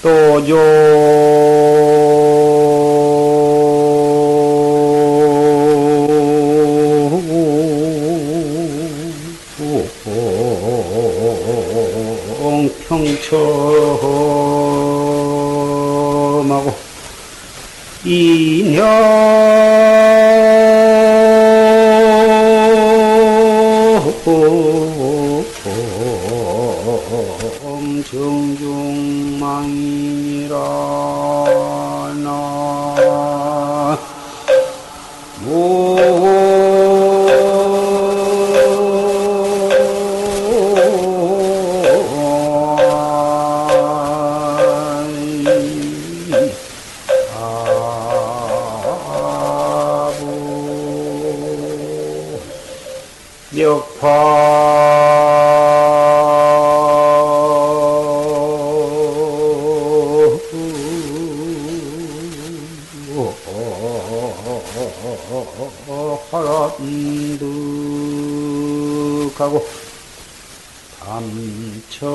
또조 평첨하고 인형 정중망이니라 나 화란득하고 감천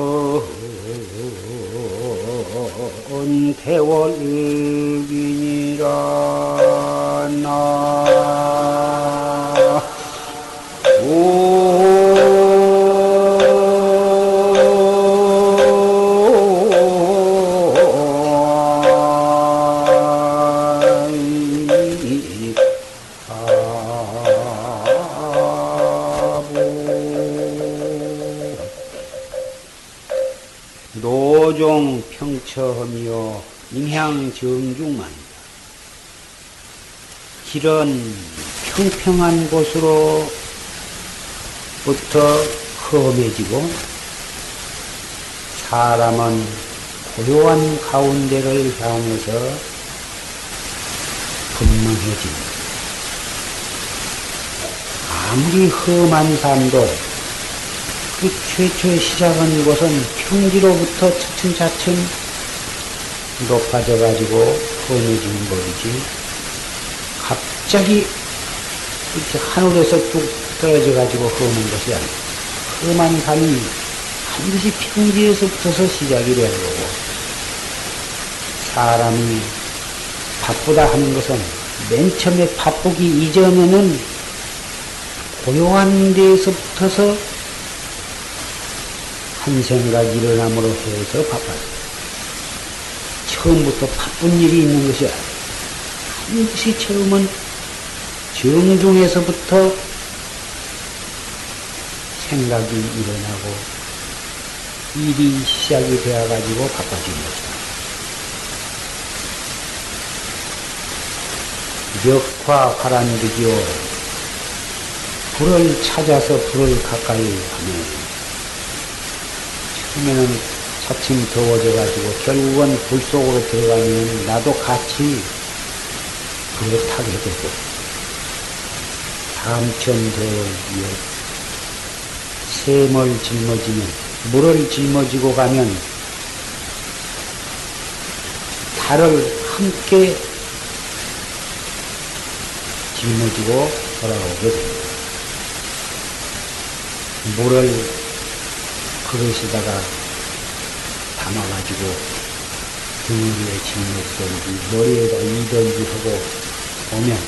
대월기니라 나 노종 평처하며 인향정중만이다. 길은 평평한 곳으로부터 험해지고 사람은 고요한 가운데를 향해서 분명해진다. 아무리 험한 산도 그 최초에 시작한 곳은 평지로부터 차츰차츰 높아져 가지고 험해지는 법이지 갑자기 이렇게 하늘에서 뚝 떨어져 가지고 험한 것이 아니다. 험한 산이 반드시 평지에서부터서 시작이 되는 거고 사람이 바쁘다 하는 것은 맨 처음에 바쁘기 이전에는 고요한 데에서부터서 한 생각이 일어남으로 해서 바빠요. 처음부터 바쁜 일이 있는 것이 아니에요. 반드시 처음은 정중에서부터 생각이 일어나고 일이 시작이 되어가지고 바빠지는 것이다. 멱화 가란득이요. 불을 찾아서 불을 가까이 하면 처음에는 차츰 더워져가지고 결국은 불 속으로 들어가면 나도 같이 불을 타게 되고 삼천대에 샘을 짊어지면 물을 짊어지고 가면 달을 함께 짊어지고 돌아오게 됩니다. 물을 그릇에다가 담아가지고 등에 짊어지든지 머리에다 이든지 하고 오면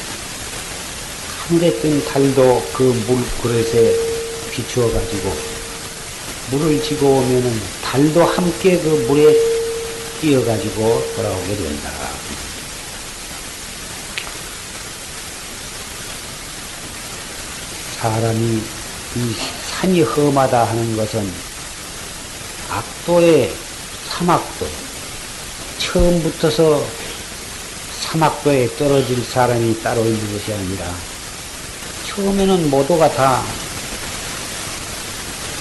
하늘에 뜬 달도 그 물 그릇에 비추어가지고 물을 지고 오면은 달도 함께 그 물에 뛰어가지고 돌아오게 된다. 사람이 이 산이 험하다 하는 것은 악도의 사막도, 처음부터서 사막도에 떨어질 사람이 따로 있는 것이 아니라 처음에는 모두가 다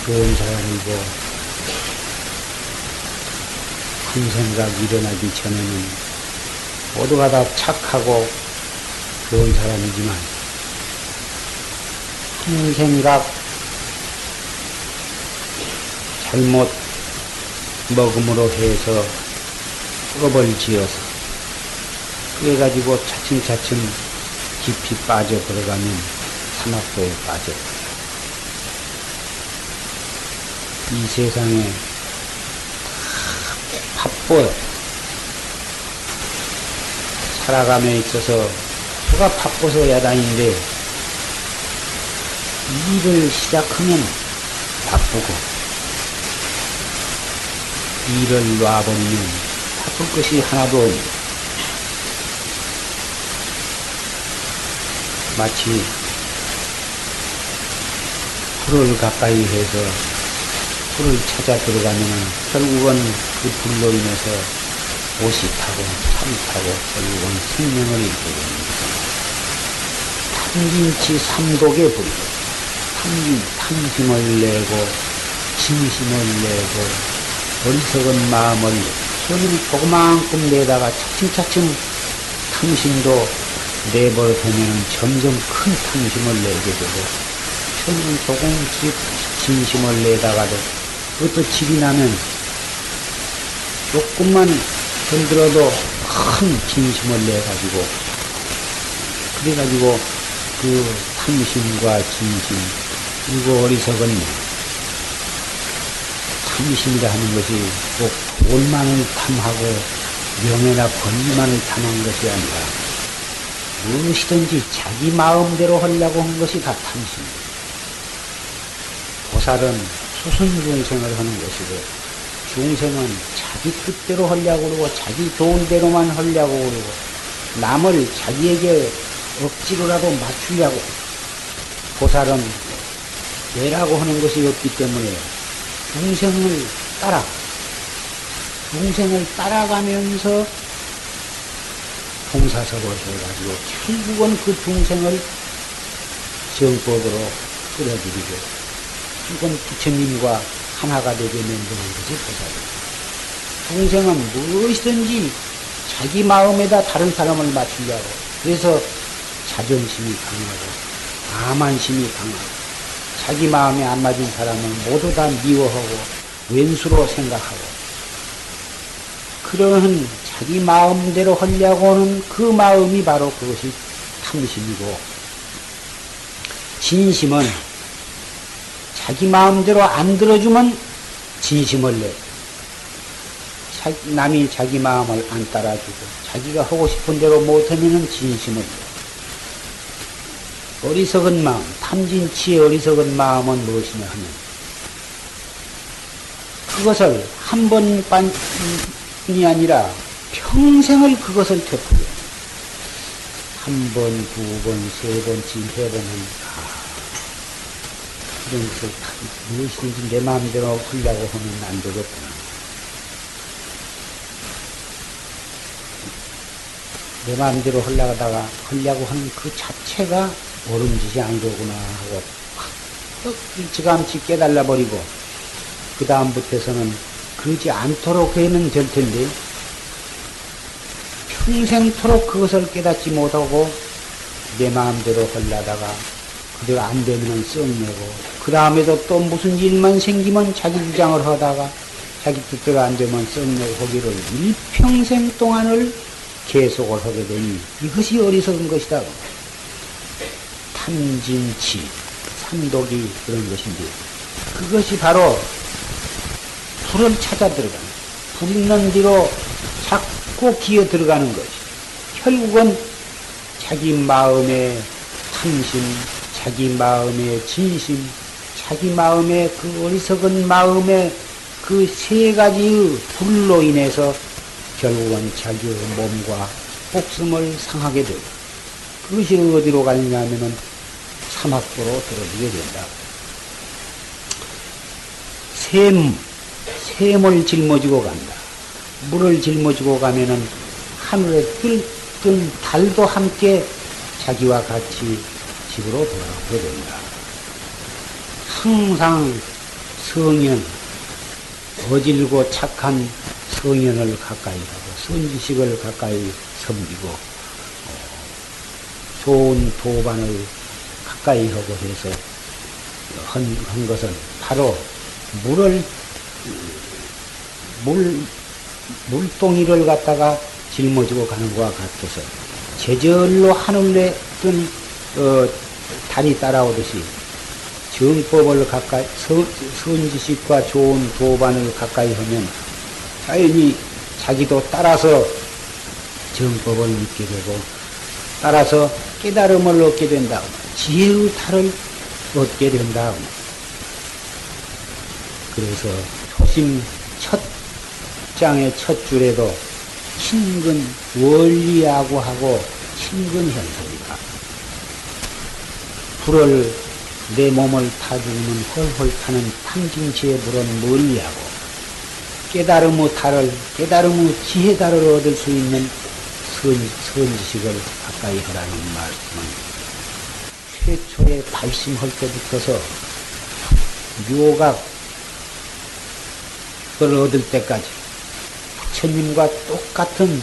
좋은 사람이고 큰 생각 일어나기 전에는 모두가 다 착하고 좋은 사람이지만 큰 생각 잘못 먹음으로 해서 업을 지어서 그래가지고 차츰차츰 깊이 빠져들어가면 사막도에 빠져. 이 세상에 바빠요. 살아감에 있어서 수가 바빠서 야단인데 일을 시작하면 바쁘고 일을 놔버리면 바쁠 것이 하나도 없고 마치 불을 가까이 해서 불을 찾아 들어가면 결국은 그 불로 인해서 옷이 타고 참이 타고 결국은 생명을 잃게 됩니다. 탐진치 삼독의 불, 탐심을 내고 진심을 내고 어리석은 마음을 손을 조그만큼 내다가 차츰차츰 탐심도 내버려두면 점점 큰 탐심을 내게 되고 처음은 조금씩 진심을 내다가도 그것도 질이 나면 조금만 흔들어도 큰 진심을 내가지고 그래가지고 그 탐심과 진심 그리고 어리석은 탐심이라 하는 것이 꼭 돈만을 탐하고 명예나 권리만을 탐한 것이 아니라 무엇이든지 자기 마음대로 하려고 한 것이 다 탐심입니다. 보살은 수순중생을 하는 것이고 중생은 자기 뜻대로 하려고 그러고 자기 좋은 대로만 하려고 그러고 남을 자기에게 억지로라도 맞추려고 보살은 내라고 하는 것이 없기 때문에 중생을 따라가면서 봉사섭을 해가지고 결국은 그 중생을 정법으로 끌어들이고 이건 부처님과 하나가 되게 만드는 것이 보살입니다. 중생은 무엇이든지 자기 마음에다 다른 사람을 맞추려고 그래서 자존심이 강하고 아만심이 강하고 자기 마음에 안 맞은 사람을 모두 다 미워하고 왼수로 생각하고 그러한 자기 마음대로 하려고 하는 그 마음이 바로 그것이 탐심이고 진심은 자기 마음대로 안 들어주면 진심을 내. 남이 자기 마음을 안 따라주고 자기가 하고 싶은 대로 못하면 진심을 내. 어리석은 마음, 탐진치의 어리석은 마음은 무엇이냐 하면 그것을 한 번뿐이 아니라 평생을 그것을 되풀이해. 한 번, 두 번, 세 번쯤 해보면 이런 것을 무엇이든지 내 마음대로 하려고 하면 안 되겠구나. 내 마음대로 하려고 하는 그 자체가 옳은 짓이 아니로구나 하고 일찌감치 깨달아버리고 그 다음부터서는 그러지 않도록 하면 될 텐데 평생토록 그것을 깨닫지 못하고 내 마음대로 하려다가 그대로 안 되면 썩내고 그 다음에도 또 무슨 일만 생기면 자기 주장을 하다가 자기 뜻대로 안 되면 썩내고 하기를 일평생 동안을 계속을 하게 되니 이것이 어리석은 것이다. 탐진치, 삼독이 그런 것인데 그것이 바로 불을 찾아 들어가는 불 있는 뒤로 자꾸 기어 들어가는 것이 결국은 자기 마음의 탐심, 자기 마음의 진심, 자기 마음의 그 어리석은 마음의 그 세 가지의 불로 인해서 결국은 자기의 몸과 목숨을 상하게 되고 그것이 어디로 가느냐면은 사막도로 떨어지게 된다. 샘을 짊어지고 간다. 물을 짊어지고 가면은 하늘에 뜬 달도 함께 자기와 같이 집으로 돌아오게 된다. 항상 성현, 어질고 착한 성현을 가까이 하고 선지식을 가까이 섬기고 좋은 도반을 가까이 하고 해서 한 것은 바로 물동이를 갖다가 짊어지고 가는 것과 같아서 제절로 하늘에 뜬 달이 따라오듯이 정법을 가까이 선지식과 좋은 도반을 가까이 하면 자연히 자기도 따라서 정법을 믿게 되고 따라서 깨달음을 얻게 된다. 지혜의 탈을 얻게 된다. 그래서 초심 첫 장의 첫 줄에도 친근 원리야구하고 친근 현설이다. 불을 내 몸을 타주는 헐헐 타는 탐진치의 불은 멀리하고 깨달음의 달을 깨달음의 지혜달을 얻을 수 있는 선지식을 가까이 하라는 말씀은 최초에 발심할 때부터서 묘각을 얻을 때까지 부처님과 똑같은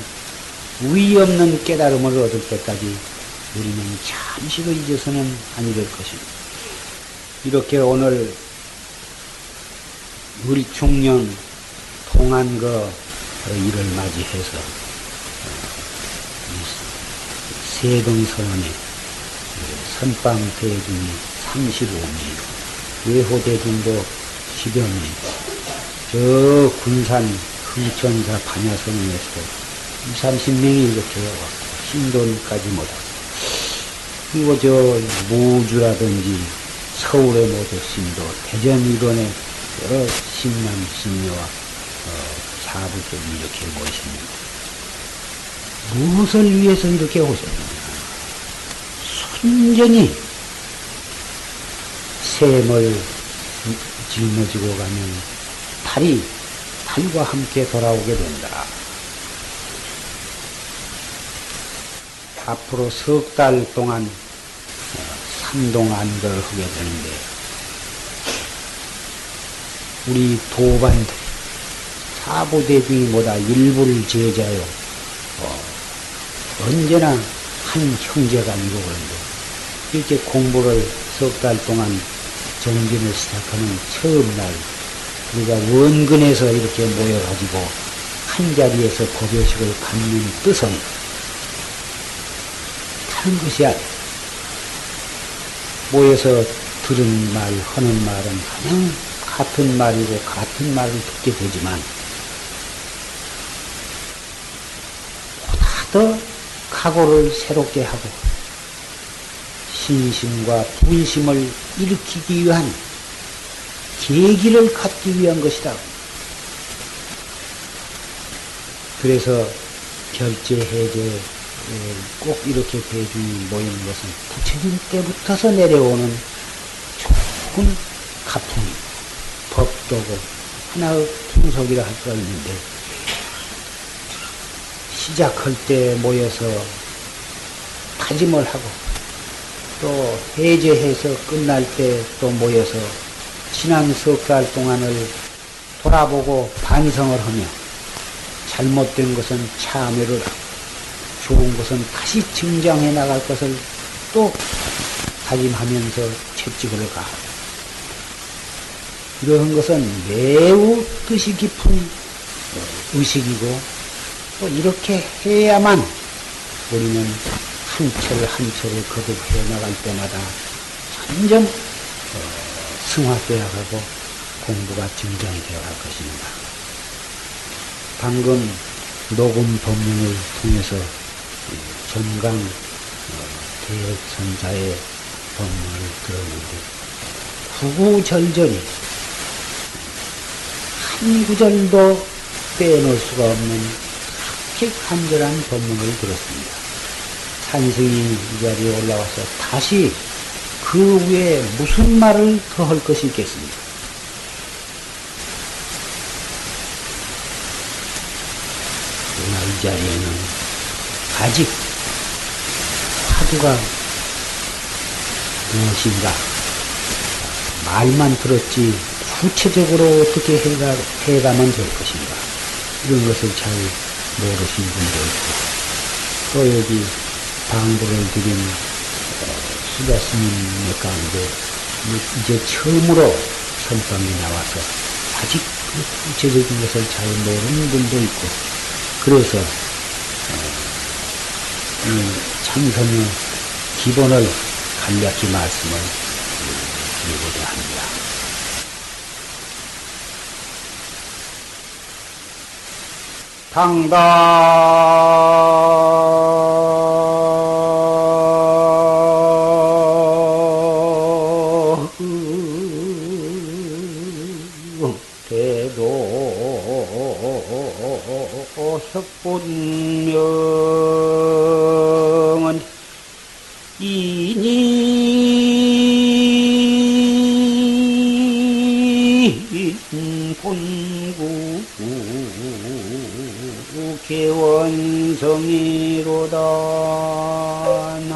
위 없는 깨달음을 얻을 때까지 우리는 잠시도 잊어서는 아니 될 것입니다. 이렇게 오늘 우리 중령 통한거 일을 맞이해서 세동선언에 선방 대중이 35명, 외호 대중도 10여 명, 저 군산 흥천사 반야선언에서 20-30명이 이렇게 신도까지 못 왔어요. 그리고 저 무주라든지 서울의 모두 신도, 대전 일원의 여러 신남, 신녀와 사부들이 이렇게 모셨는데 무엇을 위해서 이렇게 오셨느냐. 순전히 샘을 짊어지고 가면 달과 함께 돌아오게 된다. 앞으로 석 달 동안 삼동 안거를 하게 되는데 우리 도반들 사부대중이 뭐다 일부를 제자요 언제나 한 형제가 이루고 그러는데 이렇게 공부를 석 달 동안 정진을 시작하는 처음 날 우리가 원근에서 이렇게 모여가지고 한 자리에서 법요식을 갖는 뜻은 다른 것이 아니야. 모여서 들은 말, 하는 말은 그냥 같은 말이고 같은 말을 듣게 되지만 보다 더 각오를 새롭게 하고 신심과 분심을 일으키기 위한 계기를 갖기 위한 것이다. 그래서 결제, 해제 꼭 이렇게 대중이 모이는 것은 부처님 때부터서 내려오는 조금 가풍, 법도고 하나의 풍속이라 할 수가 있는데 시작할 때 모여서 다짐을 하고 또 해제해서 끝날 때 또 모여서 지난 석 달 동안을 돌아보고 반성을 하며 잘못된 것은 참여를 하고 좋은 것은 다시 증장해 나갈 것을 또 다짐하면서 채찍을 가. 이러한 것은 매우 뜻이 깊은 의식이고 또 이렇게 해야만 우리는 한 철 한 철을 거듭해 나갈 때마다 점점 승화되어 가고 공부가 증장이 되어 갈 것입니다. 방금 녹음 법문을 통해서 전강 대선사의 법문을 들었는데 구구절절히 한 구절도 빼놓을 수가 없는 그렇게 간절한 법문을 들었습니다. 산승이 이 자리에 올라와서 다시 그 위에 무슨 말을 더 할 것이 있겠습니까? 그러나 이 자리에는 아직 화두가 무엇인가 말만 들었지 구체적으로 어떻게 해가면 될 것인가 이런 것을 잘 모르신 분도 있고 또 여기 방부를 드린 수자 스님의 가운데 이제 처음으로 선방에 나와서 아직 그 구체적인 것을 잘 모르는 분도 있고 그래서 이 참선의 기본을 간략히 말씀을 드리고자 합니다. 당당 개원성이로다. 나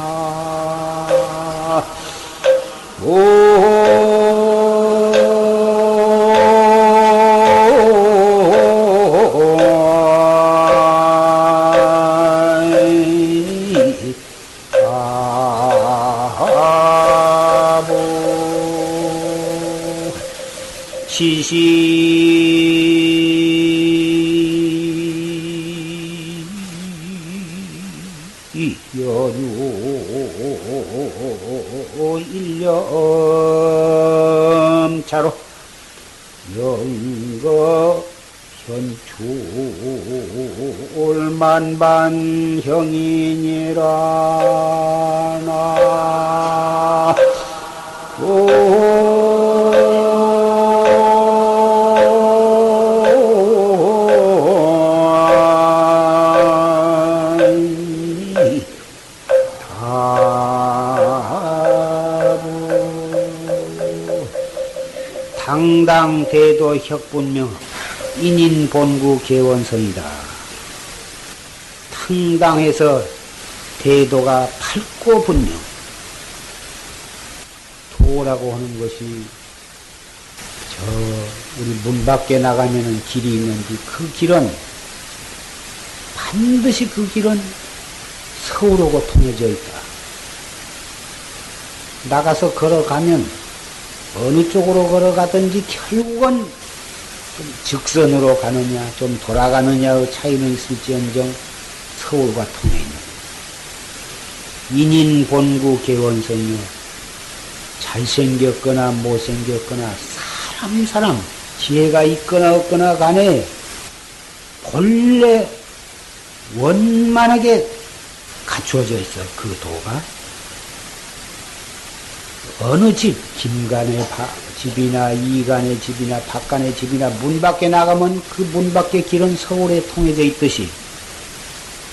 시시 연유 일념차로 영거 현출 만반형이니라. 나 당당대도 혁분명 인인본구 개원성이다. 당당해서 대도가 밝고 분명. 도라고 하는 것이 우리 문 밖에 나가면은 길이 있는데 그 길은 반드시 그 길은 서울하고 통해져 있다. 나가서 걸어가면 어느 쪽으로 걸어가든지 결국은 좀 직선으로 가느냐 좀 돌아가느냐의 차이는 있을지언정 서울과 통해 있는 인인본구 개원성이요. 잘생겼거나 못생겼거나 사람 지혜가 있거나 없거나 간에 본래 원만하게 갖추어져 있어. 그 도가 어느 집, 김간의 집이나 이간의 집이나 박간의 집이나 문 밖에 나가면 그 문 밖의 길은 서울에 통해져 있듯이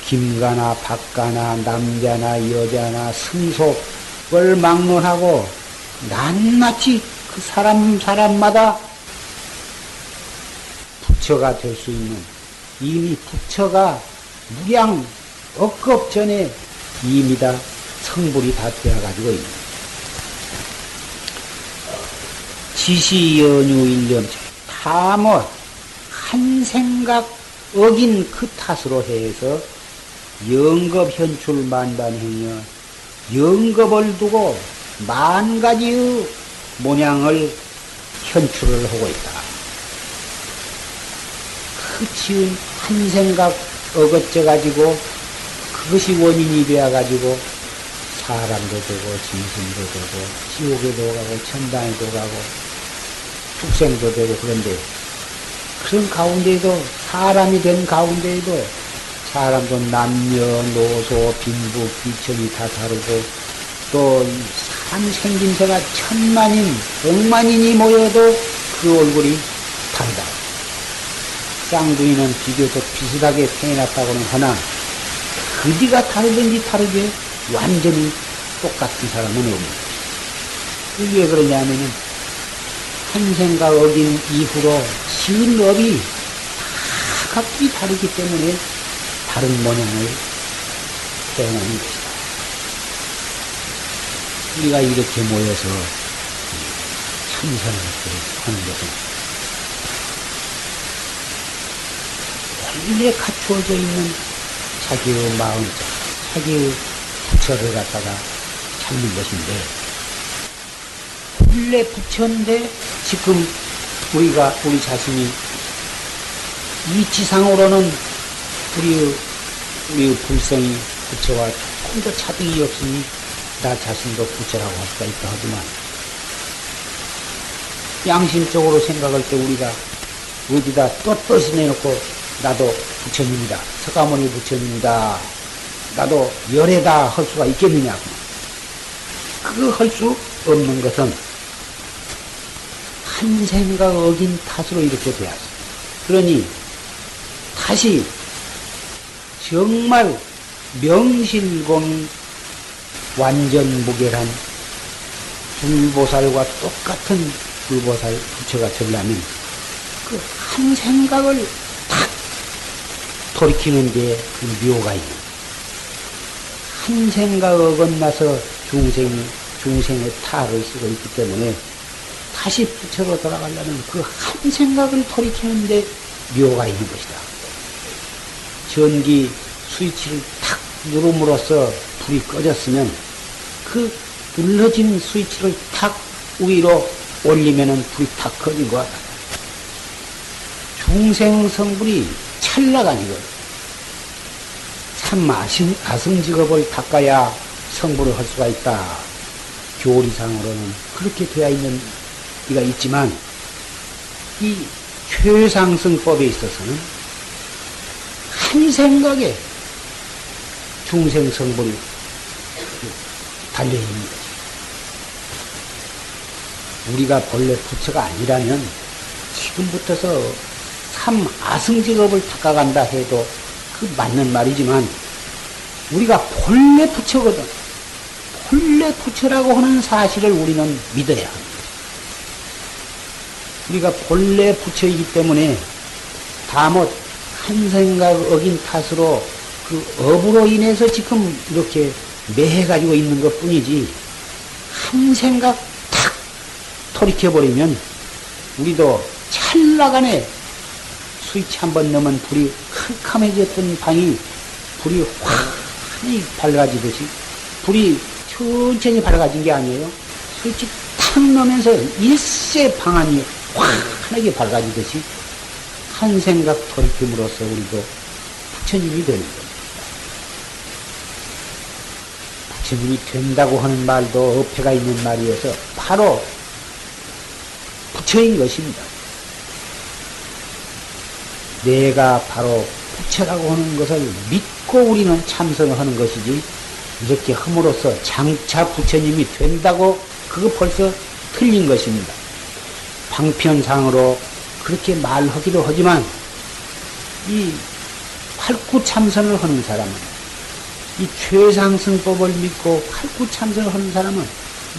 김가나 박가나 남자나 여자나 승속을 막론하고 낱낱이 그 사람마다 부처가 될 수 있는, 이미 부처가 무량 억겁 전에 이미 다 성불이 다 되어가지고 있는 지시연유 일념 다 뭐 한 생각 어긴 그 탓으로 해서 영겁 현출 만반행여 영겁을 두고 만 가지의 모양을 현출을 하고 있다. 그 지은 한 생각 어긋져 가지고 그것이 원인이 되어 가지고 사람도 되고 짐승도 되고 지옥에도 가고 천당에도 가고 축생도 되고. 그런데 그런 가운데에도 사람이 된 가운데에도 사람도 남녀 노소 빈부 귀천이 다 다르고 또 사람 생김새가 천만인 억만인이 모여도 그 얼굴이 다르다. 쌍둥이는 비교적 비슷하게 태어났다고는 하나 그디가 다르든지 다르게 완전히 똑같은 사람은 없는. 왜 그러냐면은 한 생각 어긴 이후로 지은 업이 다 각기 다르기 때문에 다른 모양을 태어나는 것이다. 우리가 이렇게 모여서 참선을 하는 것은 원래 갖추어져 있는 자기의 마음, 자기의 부처를 갖다가 찾는 것인데, 본래 부처인데 지금 우리 자신이 이 지상으로는 우리의 불성이 부처와 조금 더 차등이 없으니 나 자신도 부처라고 할 수가 있다 하지만, 양심적으로 생각할 때 우리가 어디다 떳떳이 내놓고 나도 부처님이다, 석가모니 부처님이다, 나도 열애다 할 수가 있겠느냐. 그거 할 수 없는 것은 한 생각 어긴 탓으로 이렇게 되었어. 그러니 다시 정말 명실공 완전 무결한 불보살과 똑같은 불보살 부처가 되려면 그 한 생각을 딱 돌이키는 데 그 묘가 있는 한 생각 어긋나서 중생의 탈을 쓰고 있기 때문에 다시 부처로 돌아가려면 그 한 생각을 돌이키는 데 묘가 있는 것이다. 전기 스위치를 탁 누름으로써 불이 꺼졌으면 그 눌러진 스위치를 탁 위로 올리면은 불이 탁 꺼진 것 같다. 중생 성불이 찰나가지고 참 아승직업을 닦아야 성불을 할 수가 있다. 교리상으로는 그렇게 되어 있는 이가 있지만 이 최상승법에 있어서는 한 생각에 중생 성불이 달려있는 거지. 우리가 본래 부처가 아니라면 지금부터서 참 아승직업을 닦아간다 해도 그 맞는 말이지만 우리가 본래 부처거든. 본래 부처라고 하는 사실을 우리는 믿어야 합니다. 우리가 본래 부처이기 때문에 다못 한 생각 어긴 탓으로 그 업으로 인해서 지금 이렇게 매해가지고 있는 것 뿐이지 한 생각 탁 돌이켜버리면 우리도 찰나간에 스위치 한번 넣으면 불이 캄캄해졌던 방이 불이 환히 밝아지듯이 불이 천천히 밝아진 게 아니에요. 스위치 탁 넣으면서 일세 방안이 환하게 밝아지듯이 한 생각 돌이킴으로써 우리도 부처님이 되는 겁니다. 부처님이 된다고 하는 말도 어폐가 있는 말이어서 바로 부처인 것입니다. 내가 바로 부처라고 하는 것을 믿고 우리는 참선을 하는 것이지 이렇게 함으로써 장차 부처님이 된다고 그거 벌써 틀린 것입니다. 방편상으로 그렇게 말하기도 하지만 이 활구참선을 하는 사람은 이 최상승법을 믿고 활구참선을 하는 사람은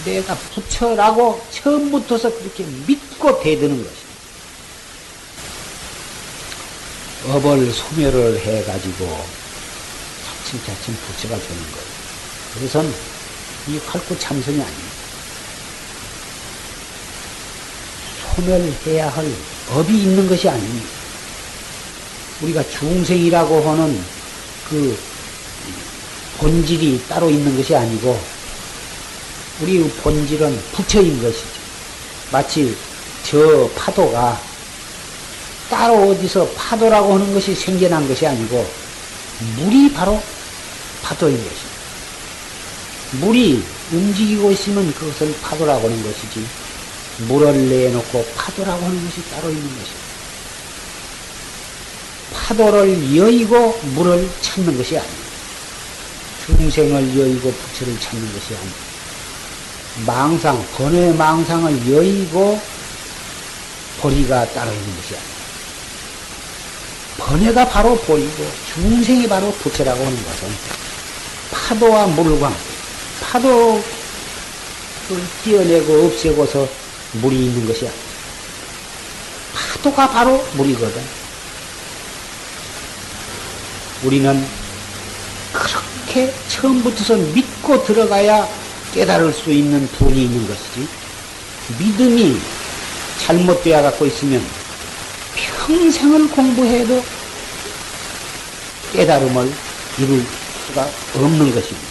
내가 부처라고 처음부터서 그렇게 믿고 대드는 것입니다. 업을 소멸을 해가지고 차츰차츰 부처가 되는 거예요. 그래서는 이 활구참선이 아닙니다. 소멸해야 할 업이 있는 것이 아닙니다. 우리가 중생이라고 하는 그 본질이 따로 있는 것이 아니고 우리 본질은 부처인 것이죠. 마치 저 파도가 따로 어디서 파도라고 하는 것이 생겨난 것이 아니고 물이 바로 파도인 것입니다. 물이 움직이고 있으면 그것을 파도라고 하는 것이지 물을 내놓고 파도라고 하는 것이 따로 있는 것입니다. 파도를 여의고 물을 찾는 것이 아닙니다. 중생을 여의고 부처를 찾는 것이 아닙니다. 번뇌 망상을 여의고 보리가 따로 있는 것이 아닙니다. 번뇌가 바로 보리고 중생이 바로 부처라고 하는 것은 파도와 물과 파도를 띄어내고 없애고서 물이 있는 것이 아닙니다. 파도가 바로 물이거든. 우리는 그렇게 처음부터서 믿고 들어가야 깨달을 수 있는 분이 있는 것이지 믿음이 잘못되어 갖고 있으면 평생을 공부해도 깨달음을 이룰 수가 없는 것입니다.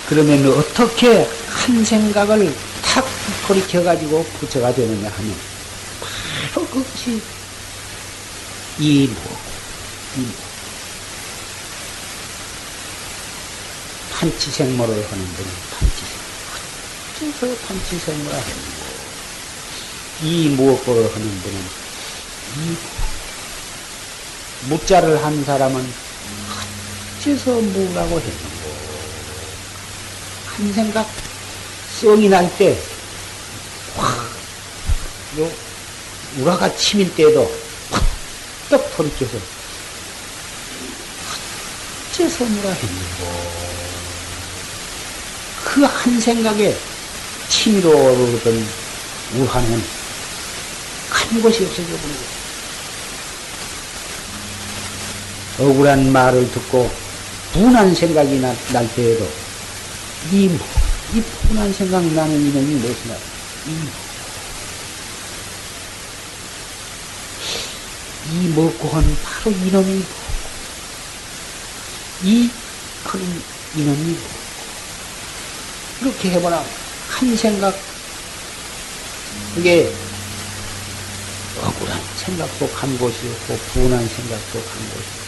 그러면 어떻게 한 생각을 탁 돌이켜가지고 부처가 되느냐 하면 바로 그것이 이무. 판치생모를 하는 분은 판치생모. 어째서 판치생모라 했는고. 이 무엇고를 하는 분은 이 무자를 한 사람은 어째서 무라고 했는고. 한 생각 썽이 날 때 확 우라가 치밀 때에도 확떡 돌이켜서 어째서 무라 했는고. 그 한 생각에 치밀어 오르던 우하는 한 곳이 없어져 버린 거예요. 억울한 말을 듣고 분한 생각이 날 때에도 이 분한 생각 나는 이놈이 무엇이냐? 이 먹고 한 바로 이놈이 이 그런 이놈이 이렇게 해보라. 한 생각, 그게 억울한 생각도 간 곳이었고 분한 생각도 간 곳이었고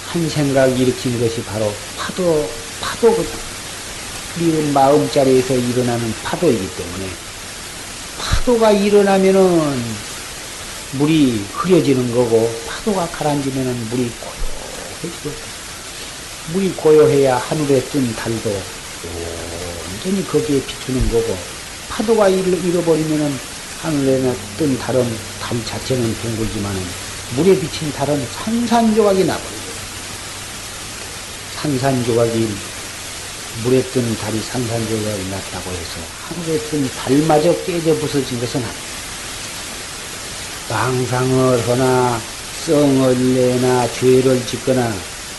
한 생각 일으킨 것이 바로 파도거든. 우리 마음자리에서 일어나는 파도이기 때문에 파도가 일어나면은 물이 흐려지는 거고 파도가 가라앉으면은 물이 고요해지고 물이 고요해야 하늘에 뜬 달도 완전히 거기에 비추는 거고 파도가 잃어버리면은 하늘에 뜬 달은 달 자체는 둥글지만은 물에 비친 달은 산산조각이 나버리고 산산조각이 물에 뜬 달이 산산조각이 났다고 해서 하늘에 뜬 달마저 깨져 부서진 것은 아니다. 망상을 하나 썽을 내나 죄를 짓거나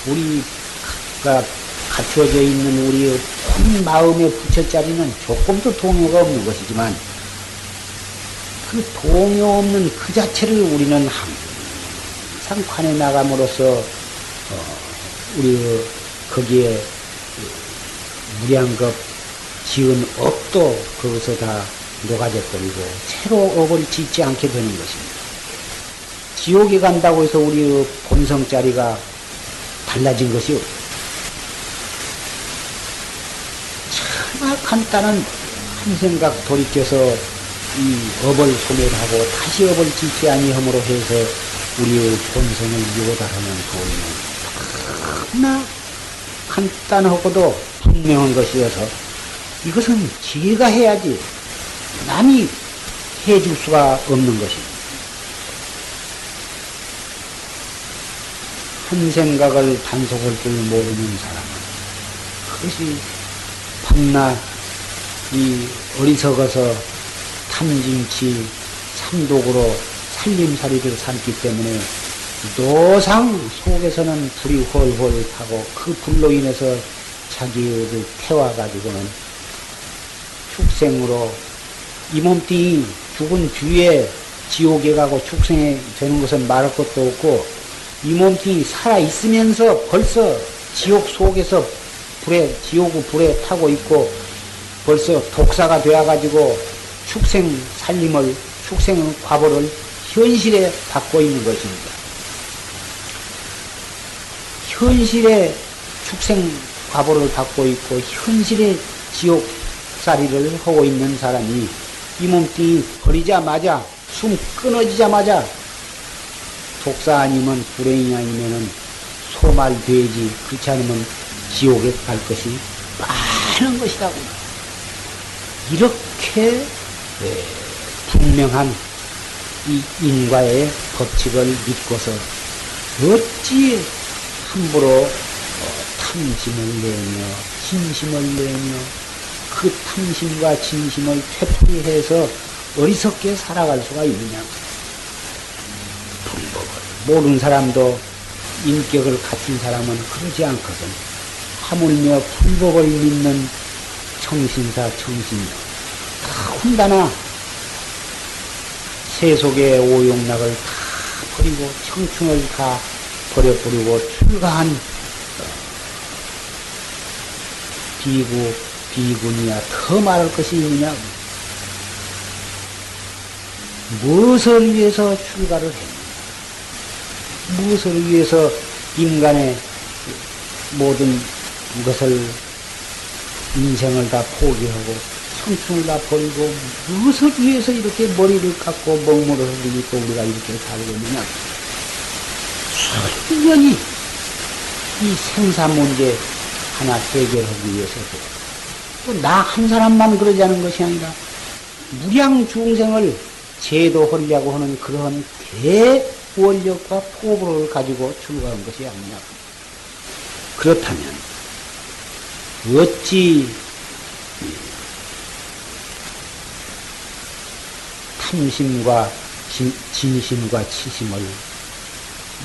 우리가 갖추어져 있는 우리의 온 마음의 부처자리는 조금도 동요가 없는 것이지만 그 동요 없는 그 자체를 우리는 항상 관해 나감으로써 우리 거기에 무량겁 지은 업도 거기서 다 녹아져버리고 새로 업을 짓지 않게 되는 것입니다. 지옥에 간다고 해서 우리의 본성자리가 달라진 것이 없어요. 정말 간단한 한 생각 돌이켜서 이 업을 소멸하고 다시 업을 짓지 아니함으로 해서 우리의 본성을 요달하는 도리는 너무나 간단하고도 분명한 것이어서 이것은 지혜가 해야지 남이 해줄 수가 없는 것입니다. 한 생각을 단속할 줄 모르는 사람은 그것이 밤낮 이 어리석어서 탐진치 참독으로 살림살이를 삼기 때문에 노상 속에서는 불이 훨훨 타고 그 불로 인해서 자기를 태워가지고는 축생으로 이 몸뚱이 죽은 뒤에 지옥에 가고 축생에 되는 것은 말할 것도 없고 이 몸뚱이 살아있으면서 벌써 지옥 속에서 지옥의 불에 타고 있고 벌써 독사가 되어가지고 축생 살림을, 축생 과보를 현실에 받고 있는 것입니다. 현실에 축생 과보를 받고 있고 현실에 지옥살이를 하고 있는 사람이 이 몸뚱이 버리자마자 숨 끊어지자마자 독사 아니면 불행이 아니면은 소말 돼지 그렇지 않으면 지옥에 갈 것이 많은 것이라고 이렇게 분명한 이 인과의 법칙을 믿고서 어찌 함부로 탐심을 내며 진심을 내며 그 탐심과 진심을 되풀이해서 어리석게 살아갈 수가 있느냐고. 불법을 모르는 사람도 인격을 갖춘 사람은 그러지 않거든. 하물며 불법을 믿는 청신사 청신녀 더군다나 세속의 오용락을 다 버리고 청춘을 다 버려버리고 출가한 비군이야 더 말할 것이 있느냐. 무엇을 위해서 출가를 했느냐. 무엇을 위해서 인간의 모든 것을 인생을 다 포기하고 청춘을 다 버리고 무엇을 위해서 이렇게 머리를 깎고 먹물을 흘리고 우리가 이렇게 살고 있느냐. 순전히 이 생사 문제 하나 해결하기 위해서도 또 나 한 사람만 그러지 않은 것이 아니라 무량 중생을 제도하려고 하는 그러한 대원력과 포부를 가지고 출가한 것이 아니냐. 그렇다면 어찌 탐심과 진심과 치심을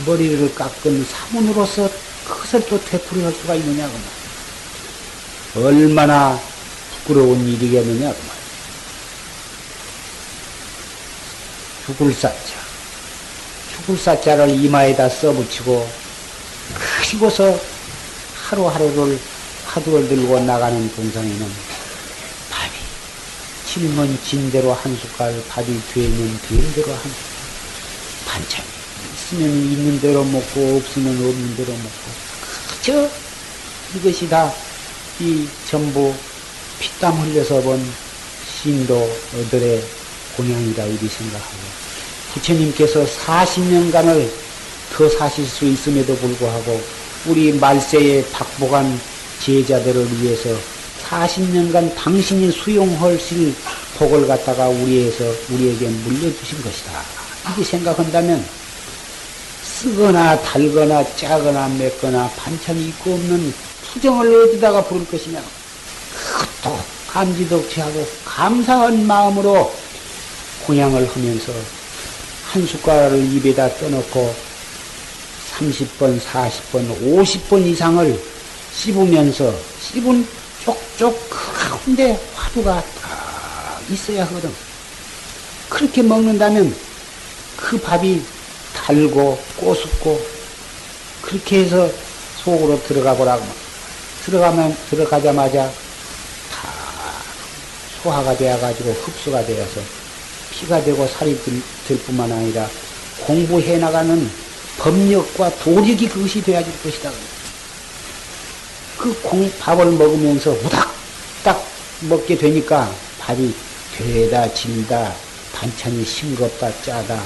머리를 깎은 사문으로서 그것을 또 되풀이할 수가 있느냐고 말이야. 얼마나 부끄러운 일이겠느냐고 말이야. 죽을 사자. 죽을 사자를 이마에다 써붙이고 그리고서 하루하루를 화두를 들고 나가는 동상에는 밥이 질면 진대로 한 숟갈, 밥이 되면 된 대로 한 숟갈, 반찬이 있으면 있는 대로 먹고 없으면 없는 대로 먹고 그저 이것이 다 이 전부 피땀 흘려서 본 신도들의 공양이다 이리 생각하고 부처님께서 40년간을 더 사실 수 있음에도 불구하고 우리 말세에 박복한 제자들을 위해서 40년간 당신이 수용하실 복을 갖다가 우리에게 물려주신 것이다. 이렇게 생각한다면 쓰거나 달거나 짜거나 맵거나 반찬이 있고 없는 투정을 어디다가 부를 것이냐. 그것도 감지덕지하고 감사한 마음으로 공양을 하면서 한 숟가락을 입에다 떠놓고 30번, 40번, 50번 이상을 씹으면서 씹은 쪽쪽 그 가운데 화두가 딱 있어야 하거든. 그렇게 먹는다면 그 밥이 달고 꼬숩고 그렇게 해서 속으로 들어가 보라고. 들어가자마자 다 소화가 되어가지고 흡수가 되어서 피가 되고 살이 될 뿐만 아니라 공부해 나가는 법력과 도력이 그것이 되어질 것이다. 밥을 먹으면서 우닥딱 먹게 되니까 밥이 되다 질다 반찬이 싱겁다 짜다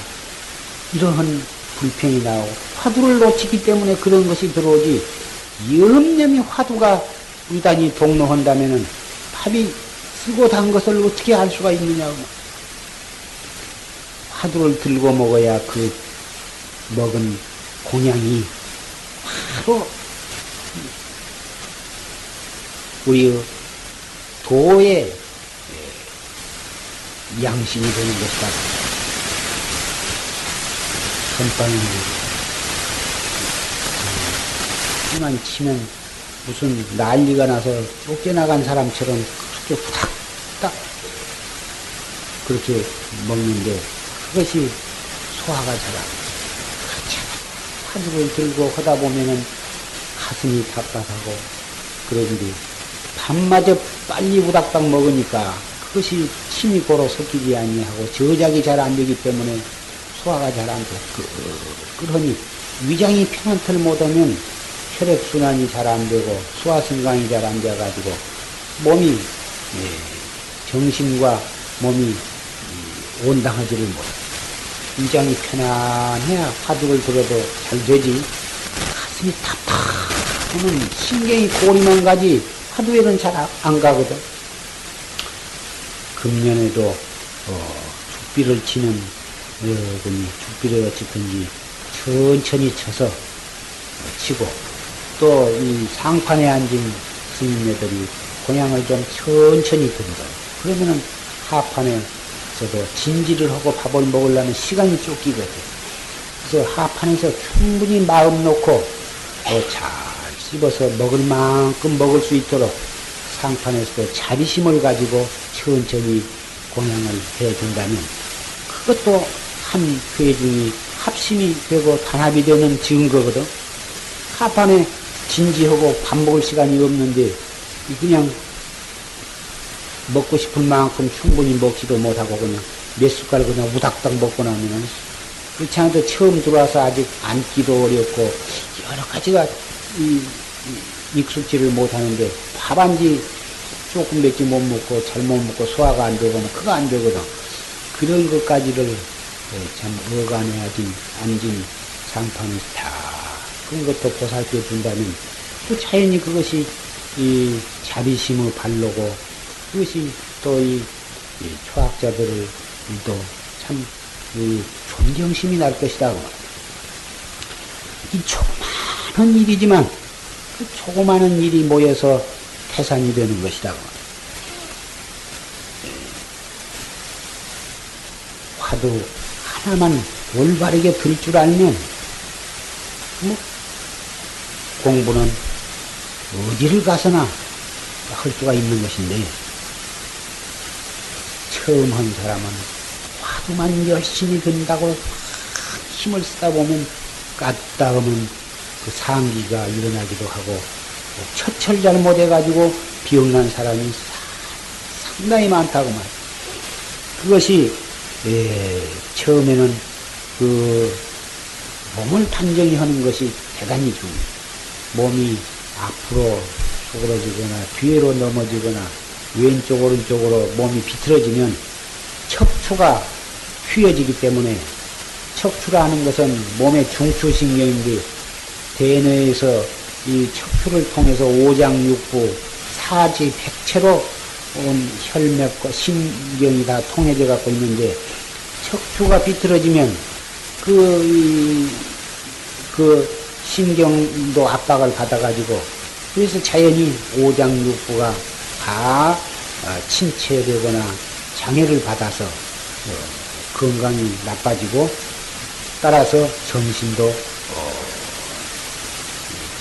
이러한 불평이 나오고 화두를 놓치기 때문에 그런 것이 들어오지 염염이 화두가 위단이 동로한다면은 밥이 쓰고 단 것을 어떻게 알 수가 있느냐고. 화두를 들고 먹어야 그 먹은 공양이 바로 우리의 도의 양식이 되는 것이다. 선방이 만 치면 무슨 난리가 나서 쫓겨나간 사람처럼 그렇게 후닥딱 그렇게 먹는데 그것이 소화가 잘 안 돼. 화두를 들고 하다 보면은 가슴이 답답하고 그런데 밥마저 빨리 우닥딱 먹으니까 그것이 침이 고로 섞이지 아니하고 저작이 잘 안 되기 때문에 소화가 잘 안 돼. 그러니 위장이 편안틀 못하면 혈액순환이 잘 안 되고 소화신강이 잘 안 돼가지고 몸이 정신과 몸이 온당하지를 못해. 위장이 편안해야 화두를 들어도 잘 되지. 가슴이 답답하면 신경이 고리만 가지 화두에는 잘 안 가거든. 금년에도 죽비를 치는 여러분이 죽비를 어찌든지 천천히 쳐서 치고 또 이 상판에 앉은 스님네들이 공양을 좀 천천히 들어가요. 그러면은 하판에서도 진지를 하고 밥을 먹으려면 시간이 쫓기거든. 그래서 하판에서 충분히 마음 놓고 잘 씹어서 먹을 만큼 먹을 수 있도록 상판에서도 자비심을 가지고 천천히 공양을 해준다면 그것도 한 회중이 합심이 되고 단합이 되는 증거거든. 하판에 진지하고 밥 먹을 시간이 없는데 그냥 먹고 싶은 만큼 충분히 먹지도 못하고 그냥 몇 숟갈 그냥 우닥닥 먹고 나면은 그렇지 않아도 처음 들어와서 아직 앉기도 어렵고 여러 가지가 익숙지를 못하는데 밥 한 지 조금 몇 개 못 먹고 잘못 먹고 소화가 안 되거나 그거 안 되거든. 그런 것까지를 참 어간해야지 앉은 상판을 다 그런 것도 보살펴 준다면 또 자연히 그것이 이 자비심의 발로고 그것이 또 이 초학자들을 또 참 존경심이 날 것이다. 이 조그마한 일이지만 그 조그마한 일이 모여서 태산이 되는 것이다. 화두 하나만 올바르게 들 줄 알면 뭐 공부는 어디를 가서나 할 수가 있는 것인데 처음 한 사람은 화두만 열심히 든다고 힘을 쓰다 보면 까딱하면 그 상기가 일어나기도 하고 처철 잘못해가지고 병난 사람이 상당히 많다고 말이야. 그것이 처음에는 그 몸을 단정히 하는 것이 대단히 중요해. 몸이 앞으로 수그러지거나 뒤로 넘어지거나 왼쪽 오른쪽으로 몸이 비틀어지면 척추가 휘어지기 때문에 척추라는 것은 몸의 중추신경인데 대뇌에서 이 척추를 통해서 오장육부 사지백체로 온 혈맥과 신경이 다 통해져 갖고 있는데 척추가 비틀어지면 그 신경도 압박을 받아가지고 그래서 자연히 오장육부가 다 침체되거나 장애를 받아서 건강이 나빠지고 따라서 정신도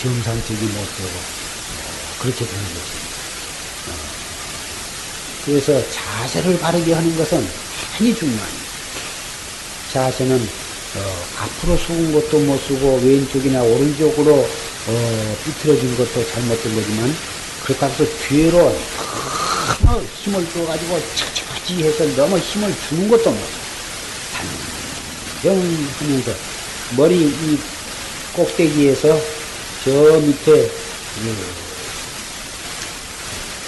정상적이 못되고 그렇게 되는 것입니다. 그래서 자세를 바르게 하는 것은 대단히 중요합니다. 자세는 앞으로 숙은 것도 못 쓰고 왼쪽이나 오른쪽으로 비틀어진 것도 잘못된 거지만 그렇다고 해서 뒤로 너무 힘을 줘가지고 차차지 해서 너무 힘을 주는 것도 못 단정하면서 머리 이 꼭대기에서 저 밑에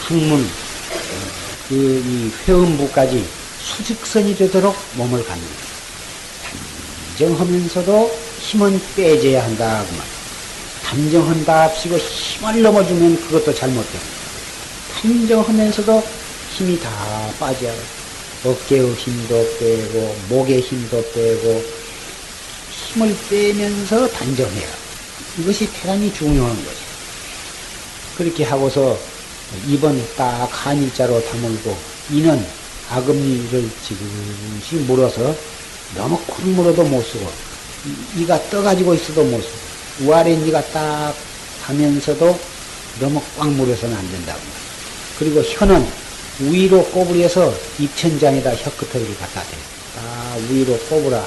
항문 이 회음부까지 수직선이 되도록 몸을 갖는다. 단정하면서도 힘은 빼줘야 한다. 그 말. 단정한답시고 힘을 넘어주면 그것도 잘못돼. 단정하면서도 힘이 다 빠져. 어깨의 힘도 빼고 목의 힘도 빼고 힘을 빼면서 단정해요. 이것이 대단히 중요한 거죠. 그렇게 하고서 입은 딱 한일자로 다물고 이는 아금니를 지그시 물어서 너무 꽉 물어도 못 쓰고 이가 떠가지고 있어도 못 쓰고 우아래 니가 딱 하면서도 너무 꽉 물어서는 안 된다고. 그리고 혀는 위로 꼬부려서 입천장에다 혀끝을 갖다 대. 딱 위로 꼬부라.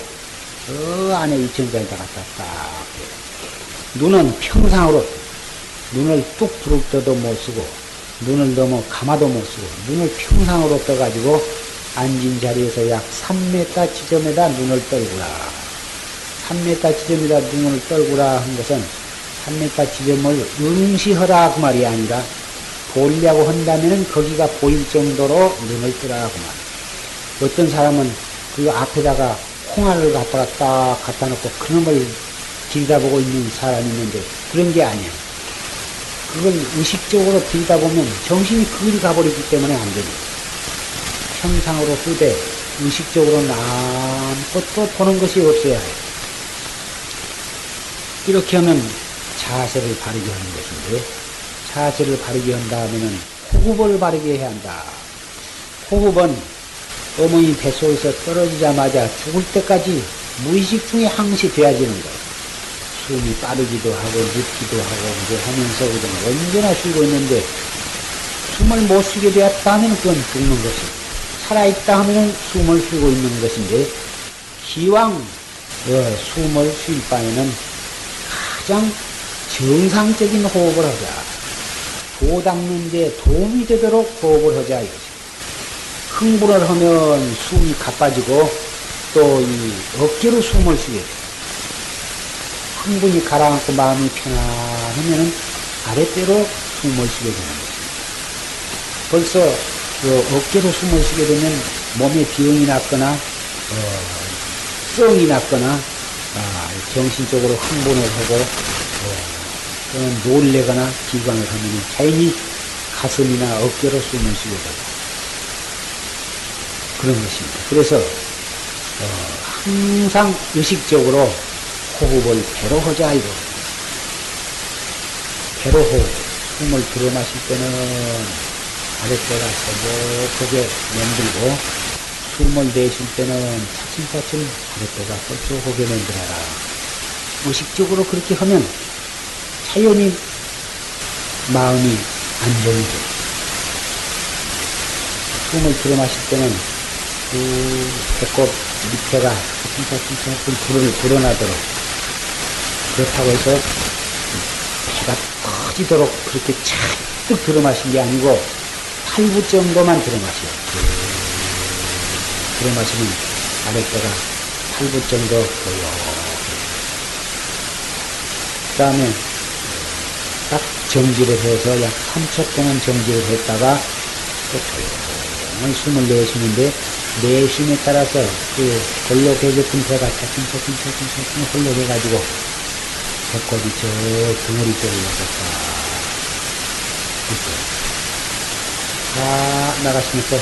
저 안에 입천장에다 갖다 딱 대. 눈은 평상으로 눈을 뚝 부를 때도 못 쓰고 눈을 너무 감아도 못 쓰고 눈을 평상으로 떠가지고 앉은 자리에서 약 3m 지점에다 눈을 떨구라. 3m 지점에다 눈을 떨구라 한 것은 3m 지점을 응시하라 그 말이 아니라 보려고 한다면은 거기가 보일 정도로 눈을 뜨라 그 말. 어떤 사람은 그 앞에다가 홍화를 갖다가 딱 갖다 놓고 그놈을 들여다보고 있는 사람이 있는데 그런 게 아니야. 그걸 의식적으로 들여다보면 정신이 그리 가버리기 때문에 안 되는 거야. 평상으로 쓰되 의식적으로는 아무것도 보는 것이 없어야 해. 이렇게 하면 자세를 바르게 하는 것인데 자세를 바르게 한다 하면은 호흡을 바르게 해야 한다. 호흡은 어머니 뱃속에서 떨어지자마자 죽을 때까지 무의식 중에 항시 되어지는 거야. 숨이 빠르기도 하고 늦기도 하고 이제 하면서 그냥 언제나 쉬고 있는데 숨을 못 쉬게 되었다 하면 그건 죽는 것이고 살아있다 하면 숨을 쉬고 있는 것인데 기왕 숨을 쉴 바에는 가장 정상적인 호흡을 하자. 도 닦는 데 도움이 되도록 호흡을 하자 이거지. 흥분을 하면 숨이 가빠지고 또 이 어깨로 숨을 쉬게 돼. 흥분이 가라앉고 마음이 편안하면 아랫배로 숨을 쉬게 되는 것입니다. 벌써 어깨로 숨을 쉬게 되면 몸에 병이 났거나 썽이 났거나 정신적으로 흥분을 하고 또는 놀래거나 기관을 하면 자연히 가슴이나 어깨로 숨을 쉬게 되고 그런 것입니다. 그래서 항상 의식적으로 호흡을 배로 하자 이거. 배로 호흡. 숨을 들어 마실 때는 아랫배가 소복하게 만들고 숨을 내쉴 때는 차츰차츰 아랫배가 fol쭉하게 만들어라. 의식적으로 그렇게 하면 자연히 마음이 안정이 돼. 숨을 들어 마실 때는 그 배꼽 밑에가 차츰차츰 불을 불어나도록, 그렇다고 해서 배가 터지도록 그렇게 잔뜩 들어 마신 게 아니고 8부 정도만 들어 마셔요. 들어 마시면 아랫배가 8부 정도 고요. 그 다음에 딱 정지를 해서 약 3초 동안 정지를 했다가 또 조용히 숨을 내쉬는데, 내쉼에 따라서 그 골록해졌던 배가 차츰차츰 흘러내가지고 배꼽이 저 덩어리 쪽으로 나갔다. 다 나가시면서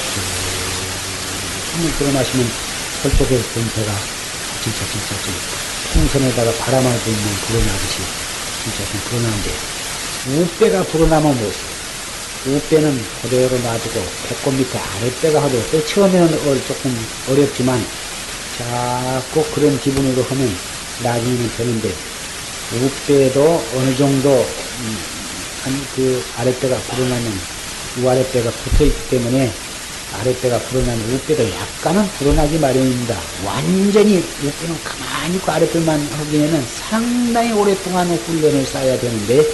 숨을 들어 마시면 헐쪽에 있던 배가 차츰차츰 풍선에다가 바람을 불면 불어나듯이 차츰 불어나는데, 우배가 불어나면 무엇이에요? 우배는 그대로 놔두고 배꼽 밑에 아랫배가 하도 처음에는 조금 어렵지만 자꾸 그런 기분으로 하면 나중에는 되는데, 우배도 어느 정도 한 그 아랫배가 불어나면 우아랫배가 붙어있기 때문에 아랫배가 불어나면 우배도 약간은 불어나기 마련입니다. 완전히 우배는 가만히 있고 아랫배만 하기에는 상당히 오랫동안 훈련을 쌓아야 되는데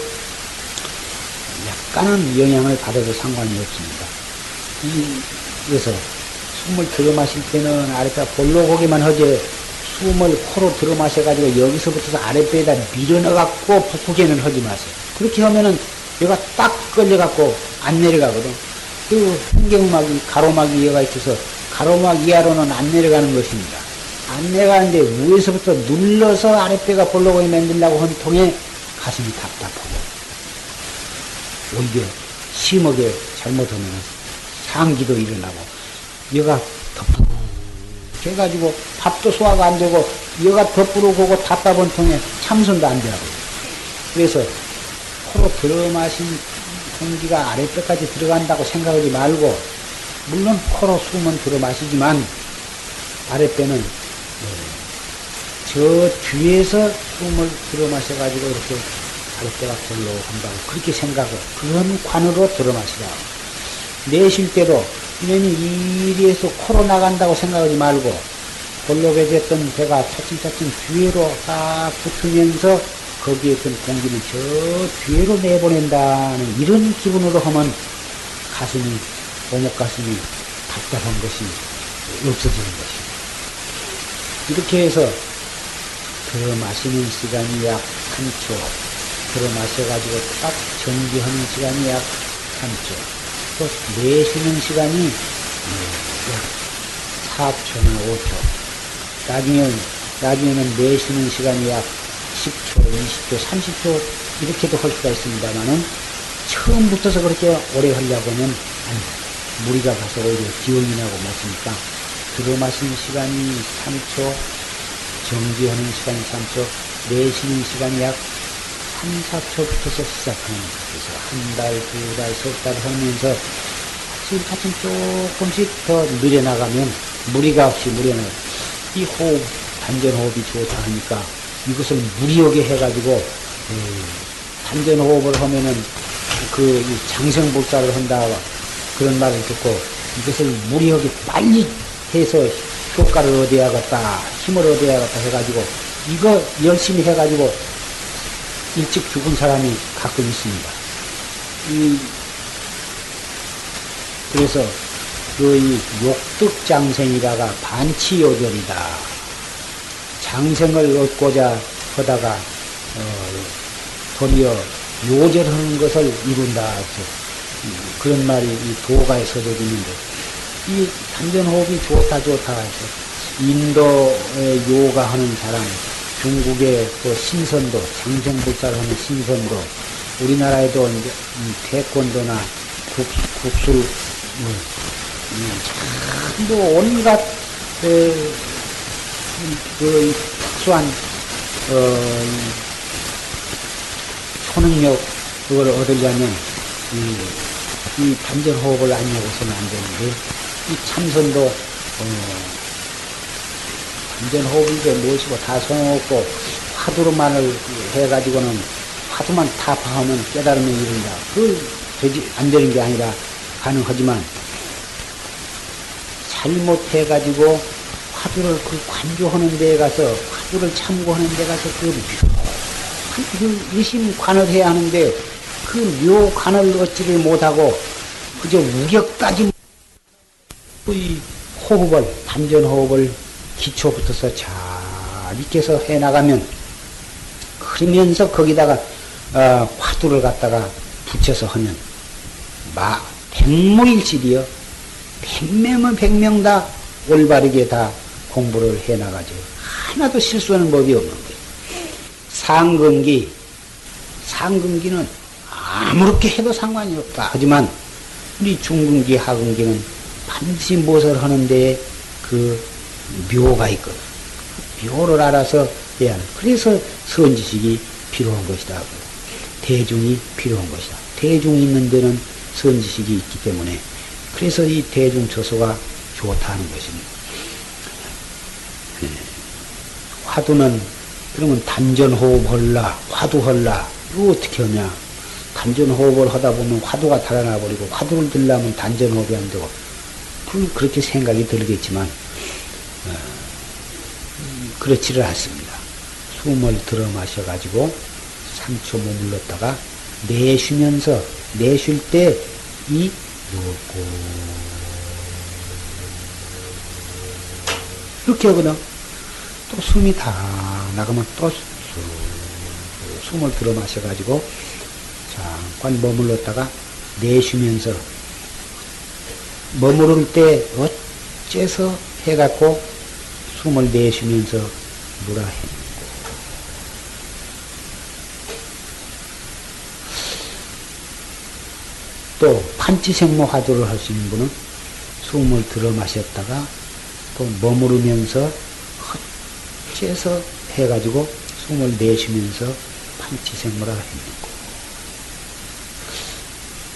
약간은 영향을 받아도 상관이 없습니다. 그래서 숨을 들어 마실 때는 아랫배가 볼록하기만 하지, 숨을 코로 들어 마셔가지고 여기서부터 아랫배에다 밀어넣어갖고 푹푹이는 하지 마세요. 그렇게 하면은 얘가 딱 걸려갖고 안 내려가거든. 그 hun경막이, 가로막이 이어가 있어서 가로막 이하로는 안 내려가는 것입니다. 안 내려가는데 위에서부터 눌러서 아랫배가 볼록하게 만들려고 한 통에 가슴이 답답하고, 오히려 심하게 잘못하면 상기도 일어나고, 얘가 덮고 해가지고 밥도 소화가 안 되고, 얘가 덮으러 고고 답답한 통에 참선도 안 되고. 그래서 코로 들어 마신 공기가 아랫배까지 들어간다고 생각하지 말고, 물론 코로 숨은 들어 마시지만 아랫배는 저 뒤에서 숨을 들어 마셔가지고 이렇게 아랫배가 볼록한다고 그렇게 생각을, 그런 관으로 들어 마시라. 내쉴 때도 인연이 이리에서 코로 나간다고 생각하지 말고, 볼록해졌던 배가 차츰차츰 뒤로 딱 붙으면서 거기에 있던 공기는 저 뒤로 내보낸다는 이런 기분으로 하면 가슴이, 오목 가슴이 답답한 것이 없어지는 것입니다. 이렇게 해서 들어 마시는 시간이 약 3초, 들어 마셔가지고 딱 정지하는 시간이 약 3초, 또 내쉬는 시간이 약 4초나 5초, 나중에는 내쉬는 시간이 약 10초, 20초, 30초 이렇게도 할 수가 있습니다만은, 처음부터서 그렇게 오래 하려고 하면 무리가 가서 오히려 기운이 나고 맞으니까 들어 마시는 시간이 3초, 정지하는 시간이 3초, 내쉬는 시간이 약 3, 4초부터서 시작하는 거예요. 그래서 한 달, 두 달, 석 달 하면서 차츰 조금씩 더 늘려나가면 무리가 없이 늘려나가요. 이 호흡, 단전호흡이 좋다 하니까 이것을 무리하게 해가지고 단전호흡을 하면은 그 장생불사를 한다 그런 말을 듣고, 이것을 무리하게 빨리 해서 효과를 얻어야겠다, 힘을 얻어야겠다 해가지고 이거 열심히 해가지고 일찍 죽은 사람이 가끔 있습니다. 그래서 그 욕득장생이다가 반치요절이다. 장생을 얻고자 하다가 도리어 요절하는 것을 이룬다. 그런 말이 이 도가에 써져 있는데, 이 단전호흡이 좋다 해서 인도의 요가 하는 사람, 중국의 또 신선도, 장생불사를 하는 신선도, 우리나라에도 이제 태권도나 국술, 전부 온갖 그 특수한 초능력 그걸 얻으려면 이 단전호흡을 안 하고서는 안 되는데, 이 참선도 단전호흡이 무엇이고 다 소용없고 화두로만을 해가지고는 화두만 타파하면 깨달음에 이른다. 안 되는 게 아니라 가능하지만 잘못해가지고 화두를 관조하는 데에 가서 화두를 참고하는 데 가서 그 의심관을 해야 하는데 그 묘관을 얻지를 못하고 그저 우격까지 호흡을 단전호흡을 기초부터서 잘 익혀서 해나가면 그러면서 거기다가 화두를 갖다가 붙여서 하면 백무일실이요. 백명은 백명 다 올바르게 다 공부를 해나가죠. 하나도 실수하는 법이 없는 거예요. 상근기는 아무렇게 해도 상관이 없다. 하지만 우리 중근기, 하근기는 반드시 무엇을 하는데 그 묘가 있거든. 묘를 알아서 해야 하는. 그래서 선지식이 필요한 것이다. 대중이 필요한 것이다. 대중이 있는 데는 선지식이 있기 때문에 그래서 이 대중처소가 좋다는 것입니다. 화두는 그러면 단전호흡할라, 화두할라 이거 어떻게 하냐. 단전호흡을 하다 보면 화두가 달아나 버리고 화두를 들려면 단전호흡이 안 되고 그렇게 생각이 들겠지만 그렇지를 않습니다. 숨을 들어 마셔가지고 3초 머물렀다가 내쉬면서 내쉴 때 이 먹고 이렇게 하거든. 또 숨이 다 나가면 또 숨을 들어 마셔가지고 잠깐 머물렀다가 내쉬면서 머무를 때 어째서 해갖고 숨을 내쉬면서 물어해. 또 판치생모 화두를 하시는 분은 숨을 들어 마셨다가 또 머무르면서 어째서 해가지고 숨을 내쉬면서 판치생모라 했는 거.